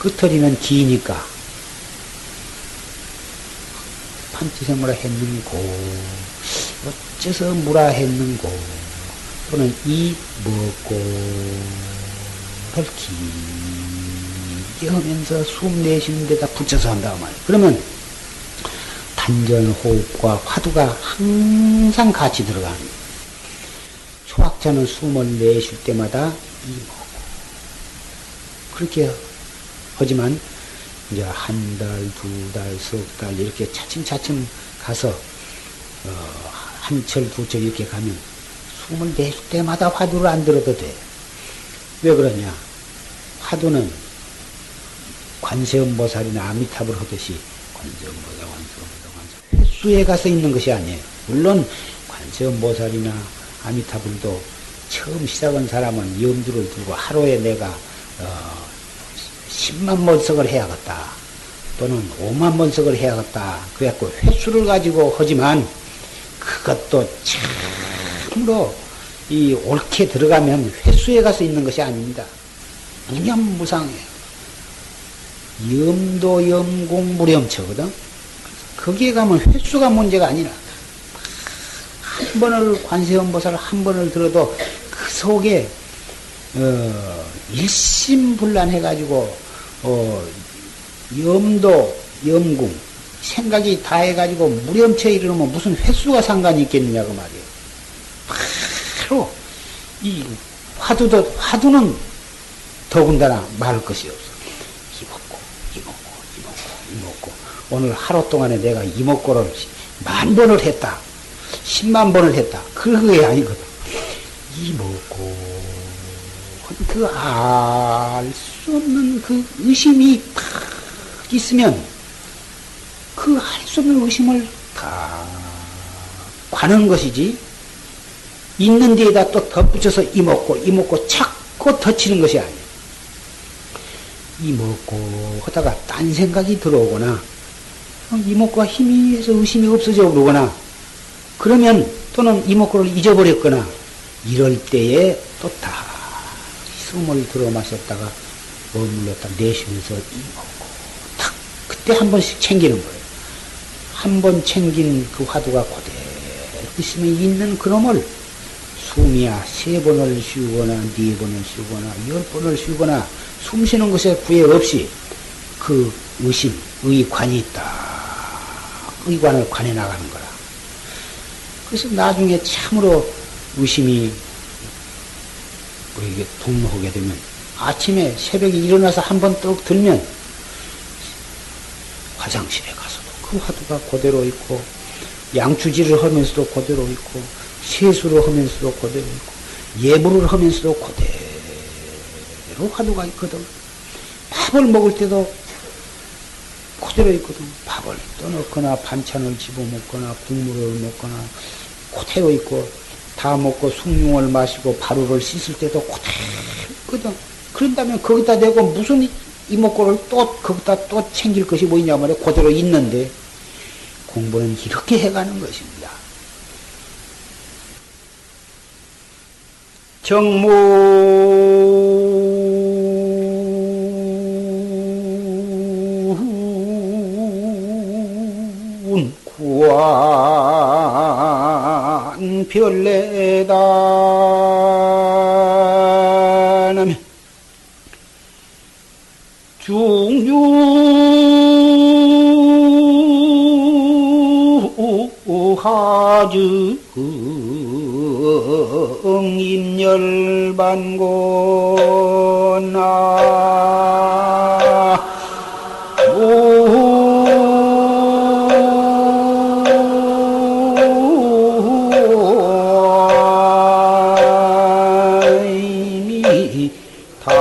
끄트리는 기니까 판치생모라 했는고 어째서 무라 했는고 또는 이 먹고 헐기 하면서 숨 내쉬는 데다 붙여서 한다고 말이에요. 그러면 단전호흡과 화두가 항상 같이 들어가는 거예요. 초학자는 숨을 내쉴 때마다 이 먹고 그렇게 하지만 이제 한 달, 두 달, 석 달 이렇게 차츰차츰 가서 한철, 두철 이렇게 가면 숨을 내쉴 때마다 화두를 안 들어도 돼. 왜 그러냐? 화두는 관세음보살이나 아미타불 하듯이 관세음보살 횟수에 가서 있는 것이 아니에요. 물론 관세음보살이나 아미타불도 처음 시작한 사람은 염두를 두고 하루에 내가 10만 번석을 해야겠다 또는 5만 번석을 해야겠다 그래갖고 횟수를 가지고 하지만 그것도 참으로 이 옳게 들어가면 횟수에 가서 있는 것이 아닙니다. 무념무상해요. 염도 염공 무렴처거든. 거기에 가면 횟수가 문제가 아니라 한 번을 관세음보살 한 번을 들어도 그 속에 일심불란해가지고 염도 염궁 생각이 다 해가지고 무렴처 이르면 무슨 횟수가 상관이 있겠느냐고 말이에요. 바로 이 화두는 더군다나 말할 것이 없어. 이먹고 오늘 하루 동안에 내가 이먹고를 10,000번을 했다 10만 번을 했다 그게 아니거든. 이먹고 그 알 수 없는 그 의심이 팍 있으면 그 알 수 없는 의심을 다 관하는 것이지 있는 데에다 또 덧붙여서 이먹고 자꾸 덧치는 것이 아니야. 이먹고 하다가 딴 생각이 들어오거나 이먹고가 힘이 해서 의심이 없어져 그러거나 그러면 또는 이먹고를 잊어버렸거나 이럴 때에 또 다 숨을 들어 마셨다가 머물렀다 내쉬면서 이먹고 탁 그때 한 번씩 챙기는 거예요. 한 번 챙긴 그 화두가 그대로 있으면 있는 그놈을 숨이야 3번을 쉬거나 4번을 쉬거나 10번을 쉬거나 숨 쉬는 것에 구애 없이 그 의심, 의관이 있다. 의관을 관해 나가는 거라. 그래서 나중에 참으로 의심이 우리에게 동로하게 되면 아침에 새벽에 일어나서 한번 떡 들면 화장실에 가서도 그 화두가 그대로 있고 양추질을 하면서도 그대로 있고 세수를 하면서도 그대로 있고 예불을 하면서도 그대로 화두가 있거든. 밥을 먹을 때도 그대로 있거든. 밥을 떠넣거나 반찬을 집어먹거나 국물을 먹거나 그대로 있고 다 먹고 숭늉을 마시고 바루를 씻을 때도 그대로 있거든. 그런다면 거기다 대고 무슨 이목구를 또 거기다 또 챙길 것이 뭐 있냐 말이야. 그대로 있는데 공부는 이렇게 해가는 것입니다. 정문 구한 별내다 나면 중유하즈 임열반고나 이미 다불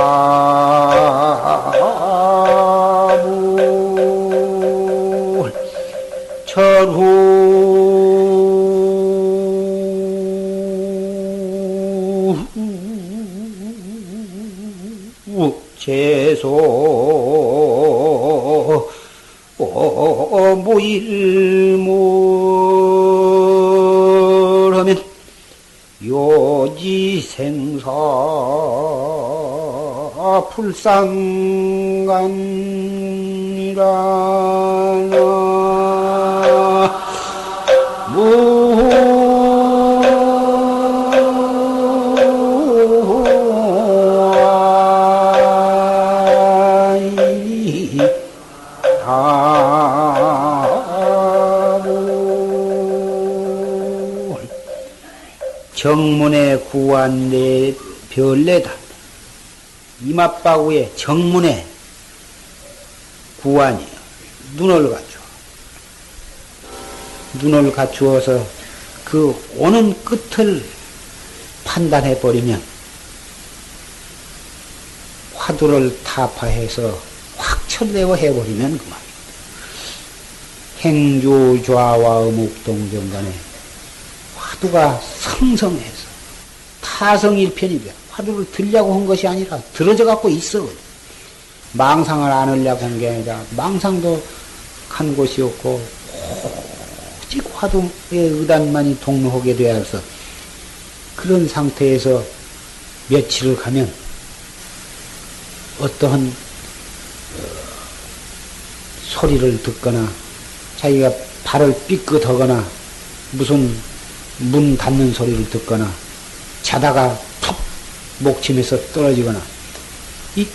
철후 제소 무일물하면 요지생사 불상간이라 정문에 구한 내 별내다. 이맛바구에 정문에 구한이요. 눈을 갖추어. 눈을 갖추어서 그 오는 끝을 판단해 버리면 화두를 타파해서 확철되어 해버리면 그만. 행주 좌와 어묵동정 간에 화두가 성성해서 타성일편이며 화두를 들려고 한 것이 아니라 들어져 갖고 있어. 망상을 안 하려고 한 게 아니라 망상도 간 곳이 없고 오직 화두의 의단만이 동로하게 되어서 그런 상태에서 며칠을 가면 어떠한 소리를 듣거나 자기가 발을 삐끗하거나 무슨 문 닫는 소리를 듣거나 자다가 툭 목침에서 떨어지거나 이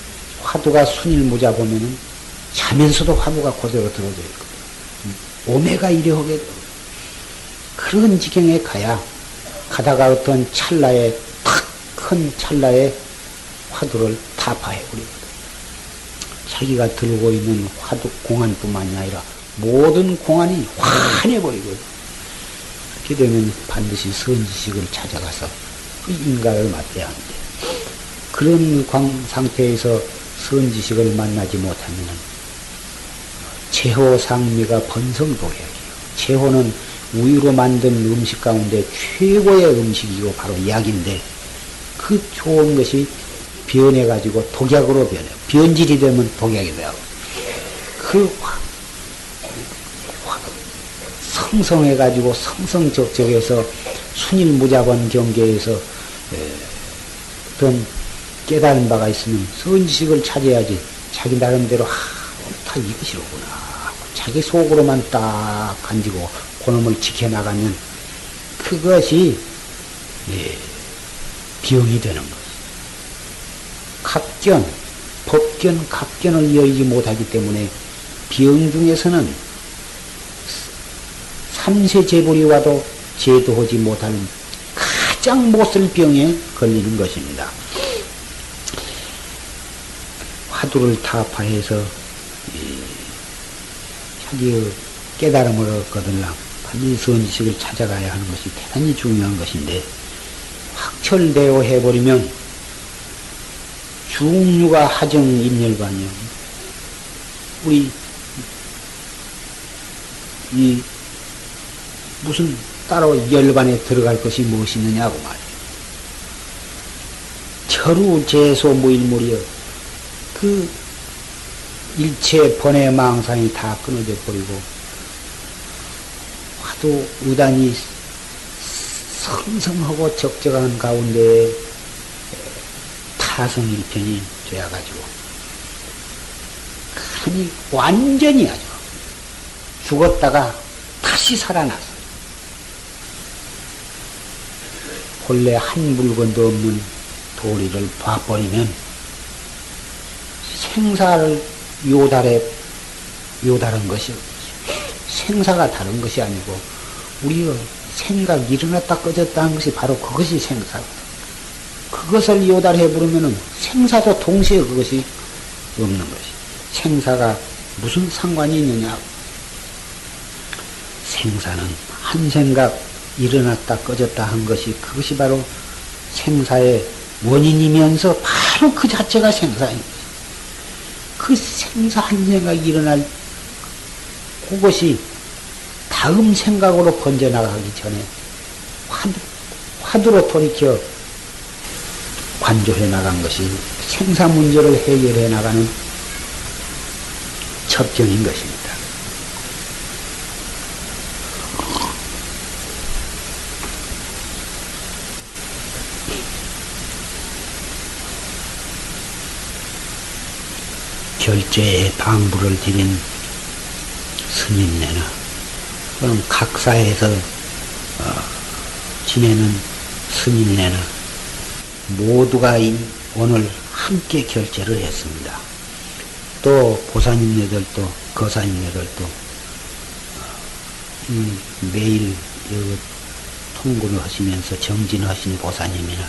화두가 순일무자 보면은 자면서도 화두가 그대로 들어져 있거든. 오메가 이래하게 그런 지경에 가야 가다가 어떤 찰나에 탁 큰 찰나에 화두를 타파해버리거든. 자기가 들고 있는 화두 공안뿐만이 아니라 모든 공안이 환해버리거든. 그렇게 되면 반드시 선지식을 찾아가서 그 인가를 맞대야 하는데 그런 상태에서 선지식을 만나지 못하면 제호상미가 번성도약이에요. 제호는 우유로 만든 음식 가운데 최고의 음식이고 바로 약인데 그 좋은 것이 변해가지고 독약으로 변해요. 변질이 되면 독약이 돼요. 그 성성해가지고 성성적적해서 순일무자본 경계에서 어떤 깨달은 바가 있으면 선지식을 찾아야지. 자기 나름대로 다 이것이로구나. 자기 속으로만 딱 간지고 그놈을 지켜나가면 그것이 병이 되는 것. 각견, 법견, 각견을 이어지지 못하기 때문에 병 중에서는 삼세제불이 와도 제도하지 못하는 가장 못쓸 병에 걸리는 것입니다. 화두를 타파해서 자기의 깨달음을 얻거들랑 반드시 선지식을 찾아가야 하는 것이 대단히 중요한 것인데 확철대오 해버리면 중류가 하정 인열반이요. 우리 이 무슨 따로 열반에 들어갈 것이 무엇이 있느냐고 말이에요. 철우 재소 무일물이여. 그 일체 번외 망상이 다 끊어져 버리고 화두 의단이 성성하고 적적한 가운데 타성일편이 되어가지고 아니 완전히 아주 죽었다가 다시 살아났어. 본래 한 물건도 없는 도리를 봐버리면 생사를 요다른 것이 생사가 다른 것이 아니고 우리가 생각 일어났다 꺼졌다 한 것이 바로 그것이 생사거든. 그것을 요달해 부르면은 생사도 동시에 그것이 없는 것이. 생사가 무슨 상관이 있느냐. 생사는 한 생각 일어났다 꺼졌다 한 것이 그것이 바로 생사의 원인이면서 바로 그 자체가 생사인 것이. 그 생사 한 생각이 일어날 그것이 다음 생각으로 번져나가기 전에 화두로 돌이켜 관조해 나간 것이 생사 문제를 해결해 나가는 첩경인 것입니다. 결제에 방부를 드린 스님네나 그럼 각사에서 지내는 스님네나 모두가 오늘 함께 결제를 했습니다. 또 보사님네들도 거사님네들도 매일 통구를 하시면서 정진하신 보사님이나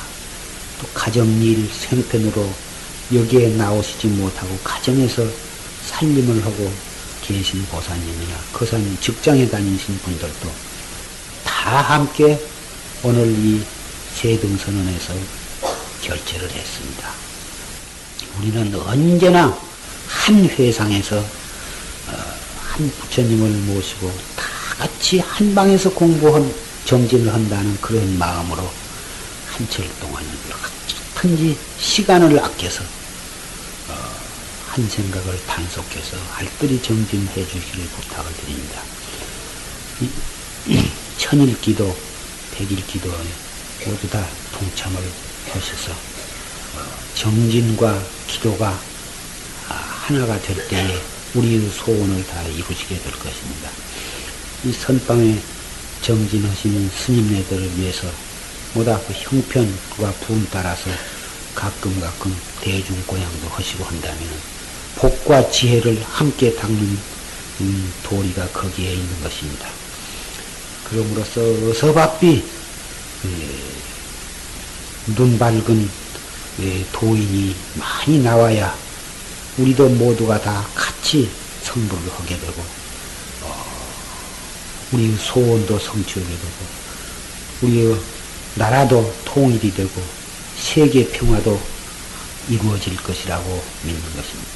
또 가정일 생편으로 여기에 나오시지 못하고 가정에서 살림을 하고 계신 보사님이나 거사님 직장에 다니신 분들도 다 함께 오늘 이 세등선언에서 결제를 했습니다. 우리는 언제나 한 회상에서 한 부처님을 모시고 다 같이 한 방에서 공부한 정진을 한다는 그런 마음으로 한철 동안 얼마든지 시간을 아껴서 한 생각을 단속해서 알뜰히 정진해 주시기를 부탁을 드립니다. 천일기도, 백일기도에 모두 다 동참을 하셔서 정진과 기도가 하나가 될 때에 우리의 소원을 다 이루시게 될 것입니다. 이 선방에 정진하시는 스님네들을 위해서 모두 그 형편과 부음 따라서 가끔 대중고향도 하시고 한다면 복과 지혜를 함께 닦는 도리가 거기에 있는 것입니다. 그러므로서 어서 바삐 눈 밝은 도인이 많이 나와야 우리도 모두가 다 같이 성불을 하게 되고 우리의 소원도 성취하게 되고 우리의 나라도 통일이 되고 세계 평화도 이루어질 것이라고 믿는 것입니다.